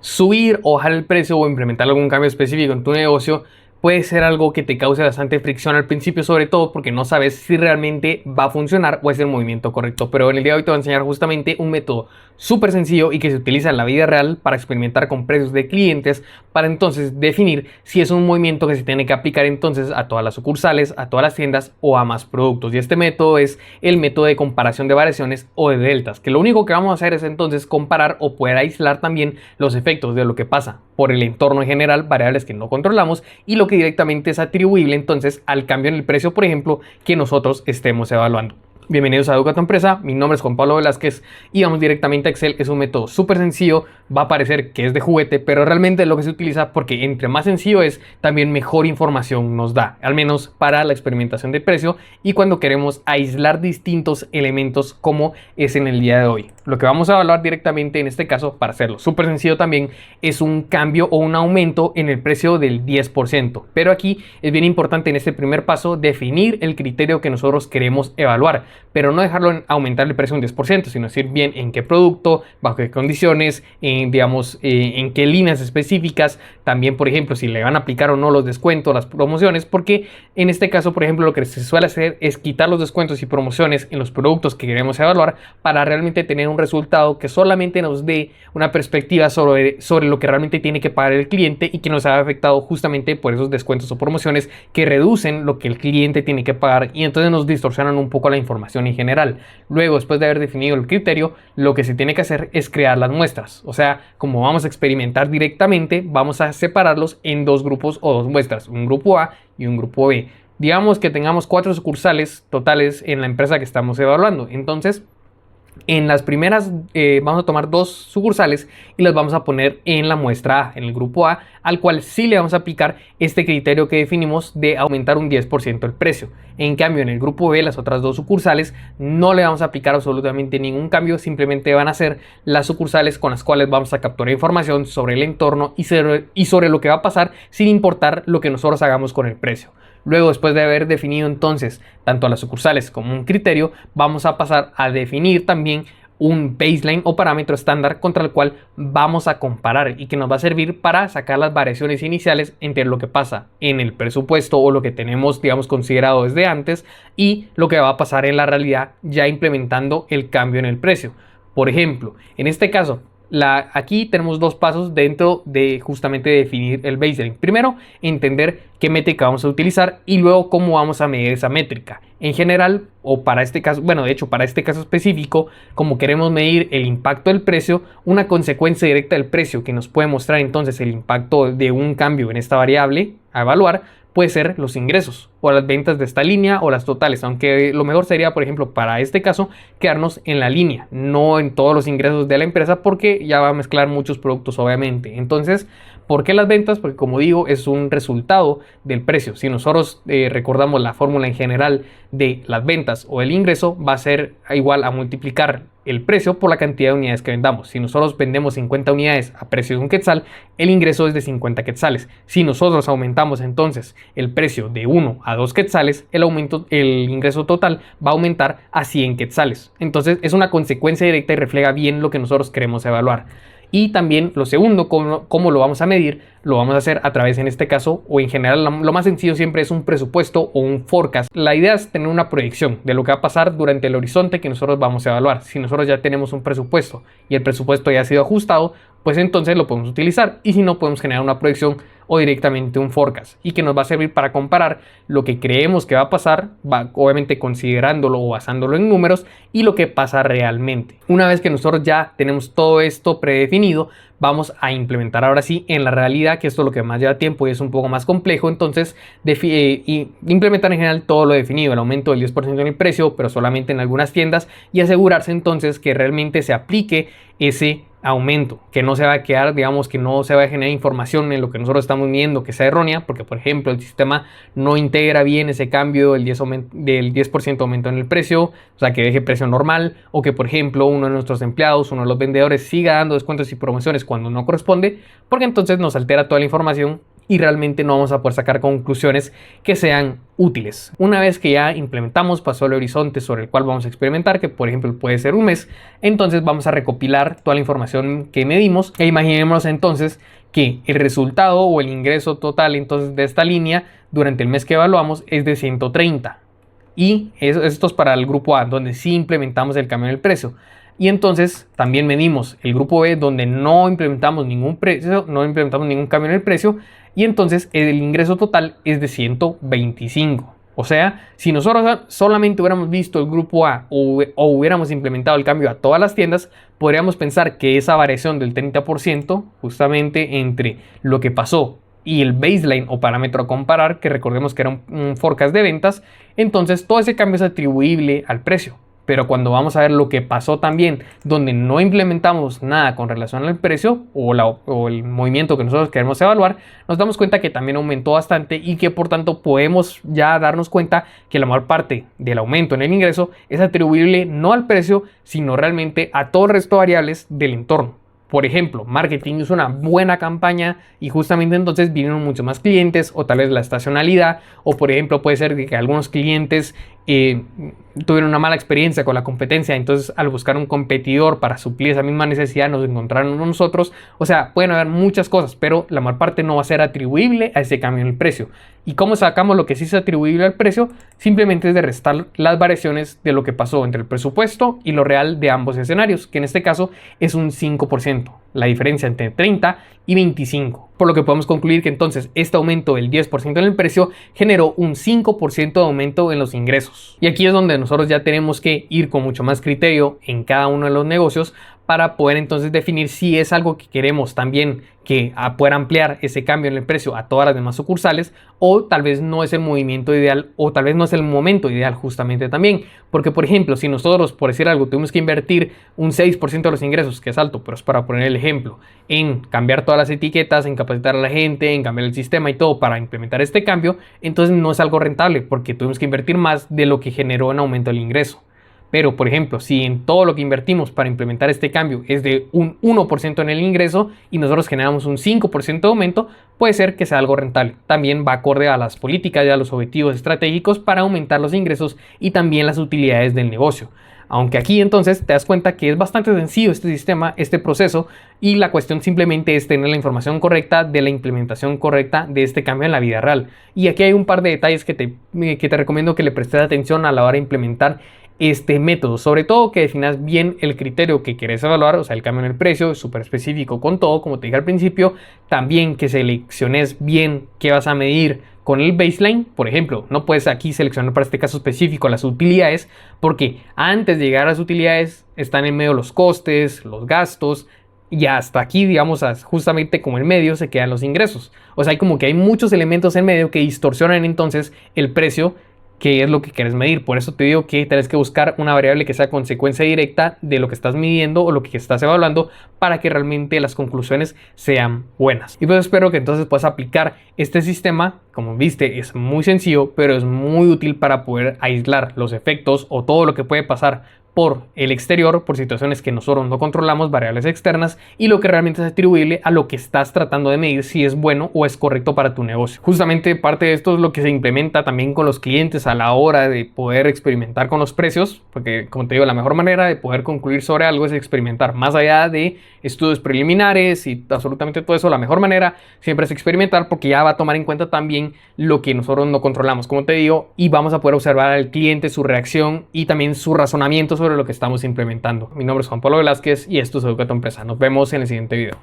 Subir o bajar el precio o implementar algún cambio específico en tu negocio puede ser algo que te cause bastante fricción al principio, sobre todo porque no sabes si realmente va a funcionar o es el movimiento correcto. Pero en el día de hoy te voy a enseñar justamente un método súper sencillo y que se utiliza en la vida real para experimentar con precios de clientes, para entonces definir si es un movimiento que se tiene que aplicar entonces a todas las sucursales, a todas las tiendas o a más productos. Y este método es el método de comparación de variaciones o de deltas, que lo único que vamos a hacer es entonces comparar o poder aislar también los efectos de lo que pasa por el entorno en general, variables que no controlamos, y lo que directamente es atribuible entonces al cambio en el precio, por ejemplo, que nosotros estemos evaluando. Bienvenidos a Educa tu Empresa, mi nombre es Juan Pablo Velázquez y vamos directamente a Excel. Es un método súper sencillo, va a parecer que es de juguete, pero realmente es lo que se utiliza porque entre más sencillo es, también mejor información nos da, al menos para la experimentación de precio y cuando queremos aislar distintos elementos como es en el día de hoy. Lo que vamos a evaluar directamente en este caso, para hacerlo súper sencillo también, es un cambio o un aumento en el precio del 10%. Pero aquí es bien importante en este primer paso definir el criterio que nosotros queremos evaluar, pero no dejarlo en aumentar el precio un 10%, sino decir bien en qué producto, bajo qué condiciones, en qué líneas específicas, también por ejemplo si le van a aplicar o no los descuentos, las promociones, porque en este caso por ejemplo lo que se suele hacer es quitar los descuentos y promociones en los productos que queremos evaluar para realmente tener un resultado que solamente nos dé una perspectiva sobre lo que realmente tiene que pagar el cliente y que nos haya afectado justamente por esos descuentos o promociones que reducen lo que el cliente tiene que pagar y entonces nos distorsionan un poco la información en general. Luego, después de haber definido el criterio, lo que se tiene que hacer es crear las muestras. O sea, como vamos a experimentar directamente, vamos a separarlos en dos grupos o dos muestras, un grupo A y un grupo B. Digamos que tengamos 4 sucursales totales en la empresa que estamos evaluando. Entonces, en las primeras vamos a tomar 2 sucursales y las vamos a poner en la muestra A, en el grupo A, al cual sí le vamos a aplicar este criterio que definimos de aumentar un 10% el precio. En cambio, en el grupo B, las otras 2 sucursales, no le vamos a aplicar absolutamente ningún cambio, simplemente van a ser las sucursales con las cuales vamos a capturar información sobre el entorno y sobre lo que va a pasar sin importar lo que nosotros hagamos con el precio. Luego, después de haber definido entonces tanto a las sucursales como un criterio, vamos a pasar a definir también un baseline o parámetro estándar contra el cual vamos a comparar y que nos va a servir para sacar las variaciones iniciales entre lo que pasa en el presupuesto o lo que tenemos, digamos, considerado desde antes y lo que va a pasar en la realidad ya implementando el cambio en el precio. Por ejemplo, en este caso, aquí tenemos 2 pasos dentro de justamente definir el baseline. Primero, entender qué métrica vamos a utilizar y luego cómo vamos a medir esa métrica. En general, o para este caso, bueno, de hecho, para este caso específico, como queremos medir el impacto del precio, una consecuencia directa del precio que nos puede mostrar entonces el impacto de un cambio en esta variable a evaluar, puede ser los ingresos o las ventas de esta línea o las totales, aunque lo mejor sería, por ejemplo, para este caso, quedarnos en la línea, no en todos los ingresos de la empresa, porque ya va a mezclar muchos productos, obviamente. Entonces, ¿por qué las ventas? Porque como digo, es un resultado del precio. Si nosotros recordamos la fórmula en general de las ventas o el ingreso, va a ser igual a multiplicar el precio por la cantidad de unidades que vendamos. Si nosotros vendemos 50 unidades a precio de un quetzal, el ingreso es de 50 quetzales. Si nosotros aumentamos entonces el precio de 1 a 2 quetzales, el ingreso total va a aumentar a 100 quetzales. Entonces es una consecuencia directa y refleja bien lo que nosotros queremos evaluar. Y también lo segundo, cómo lo vamos a medir, lo vamos a hacer a través, en este caso, o en general, lo más sencillo siempre es un presupuesto o un forecast. La idea es tener una proyección de lo que va a pasar durante el horizonte que nosotros vamos a evaluar. Si nosotros ya tenemos un presupuesto y el presupuesto ya ha sido ajustado, pues entonces lo podemos utilizar. Y si no, podemos generar una proyección o directamente un forecast y que nos va a servir para comparar lo que creemos que va a pasar, obviamente considerándolo o basándolo en números, y lo que pasa realmente. Una vez que nosotros ya tenemos todo esto predefinido, vamos a implementar ahora sí en la realidad, que esto es lo que más lleva tiempo y es un poco más complejo. Entonces implementar en general todo lo definido, el aumento del 10% en el precio, pero solamente en algunas tiendas, y asegurarse entonces que realmente se aplique ese aumento, que no se va a quedar, digamos, que no se va a generar información en lo que nosotros estamos viendo que sea errónea, porque por ejemplo el sistema no integra bien ese cambio del 10% aumento en el precio, o sea, que deje precio normal, o que por ejemplo uno de nuestros empleados, uno de los vendedores siga dando descuentos y promociones cuando no corresponde, porque entonces nos altera toda la información y realmente no vamos a poder sacar conclusiones que sean útiles. Una vez que ya implementamos, pasó el horizonte sobre el cual vamos a experimentar, que por ejemplo puede ser un mes, entonces vamos a recopilar toda la información que medimos e imaginémonos entonces que el resultado o el ingreso total entonces de esta línea durante el mes que evaluamos es de 130. Y esto es para el grupo A, donde sí implementamos el cambio en el precio. Y entonces también medimos el grupo B, donde no implementamos ningún cambio en el precio. Y entonces el ingreso total es de 125. O sea, si nosotros solamente hubiéramos visto el grupo A o hubiéramos implementado el cambio a todas las tiendas, podríamos pensar que esa variación del 30% justamente entre lo que pasó y el baseline o parámetro a comparar, que recordemos que era un forecast de ventas, entonces todo ese cambio es atribuible al precio. Pero cuando vamos a ver lo que pasó también, donde no implementamos nada con relación al precio o el movimiento que nosotros queremos evaluar, nos damos cuenta que también aumentó bastante y que por tanto podemos ya darnos cuenta que la mayor parte del aumento en el ingreso es atribuible no al precio, sino realmente a todo el resto de variables del entorno. Por ejemplo, marketing hizo una buena campaña y justamente entonces vinieron muchos más clientes, o tal vez la estacionalidad, o por ejemplo puede ser que algunos clientes tuvieron una mala experiencia con la competencia, entonces al buscar un competidor para suplir esa misma necesidad nos encontraron nosotros. O sea, pueden haber muchas cosas, pero la mayor parte no va a ser atribuible a ese cambio en el precio. ¿Y cómo sacamos lo que sí es atribuible al precio? Simplemente es de restar las variaciones de lo que pasó entre el presupuesto y lo real de ambos escenarios, que en este caso es un 5%, la diferencia entre 30 y 25. Por lo que podemos concluir que entonces este aumento del 10% en el precio generó un 5% de aumento en los ingresos. Y aquí es donde nosotros ya tenemos que ir con mucho más criterio en cada uno de los negocios para poder entonces definir si es algo que queremos también que poder ampliar ese cambio en el precio a todas las demás sucursales, o tal vez no es el movimiento ideal, o tal vez no es el momento ideal justamente también. Porque por ejemplo, si nosotros, por decir algo, tuvimos que invertir un 6% de los ingresos, que es alto, pero es para poner el ejemplo, en cambiar todas las etiquetas, en capacitar a la gente, en cambiar el sistema y todo para implementar este cambio, entonces no es algo rentable porque tuvimos que invertir más de lo que generó en aumento del ingreso. Pero, por ejemplo, si en todo lo que invertimos para implementar este cambio es de un 1% en el ingreso y nosotros generamos un 5% de aumento, puede ser que sea algo rentable. También va acorde a las políticas y a los objetivos estratégicos para aumentar los ingresos y también las utilidades del negocio. Aunque aquí entonces te das cuenta que es bastante sencillo este sistema, este proceso, y la cuestión simplemente es tener la información correcta de la implementación correcta de este cambio en la vida real. Y aquí hay un par de detalles que te recomiendo que le prestes atención a la hora de implementar este método, sobre todo que definas bien el criterio que quieres evaluar, o sea, el cambio en el precio es súper específico con todo, como te dije al principio. También que selecciones bien qué vas a medir con el baseline. Por ejemplo, no puedes aquí seleccionar para este caso específico las utilidades, porque antes de llegar a las utilidades están en medio los costes, los gastos, y hasta aquí, digamos, justamente como en medio se quedan los ingresos. O sea, hay como que hay muchos elementos en medio que distorsionan entonces el precio, que es lo que quieres medir. Por eso te digo que tienes que buscar una variable que sea consecuencia directa de lo que estás midiendo o lo que estás evaluando para que realmente las conclusiones sean buenas. Y pues espero que entonces puedas aplicar este sistema. Como viste, es muy sencillo, pero es muy útil para poder aislar los efectos o todo lo que puede pasar por el exterior, por situaciones que nosotros no controlamos, variables externas, y lo que realmente es atribuible a lo que estás tratando de medir si es bueno o es correcto para tu negocio. Justamente parte de esto es lo que se implementa también con los clientes a la hora de poder experimentar con los precios, porque como te digo, la mejor manera de poder concluir sobre algo es experimentar. Más allá de estudios preliminares y absolutamente todo eso, la mejor manera siempre es experimentar, porque ya va a tomar en cuenta también lo que nosotros no controlamos, como te digo, y vamos a poder observar al cliente, su reacción y también su razonamiento sobre lo que estamos implementando. Mi nombre es Juan Pablo Velázquez y esto es Educa tu Empresa. Nos vemos en el siguiente video.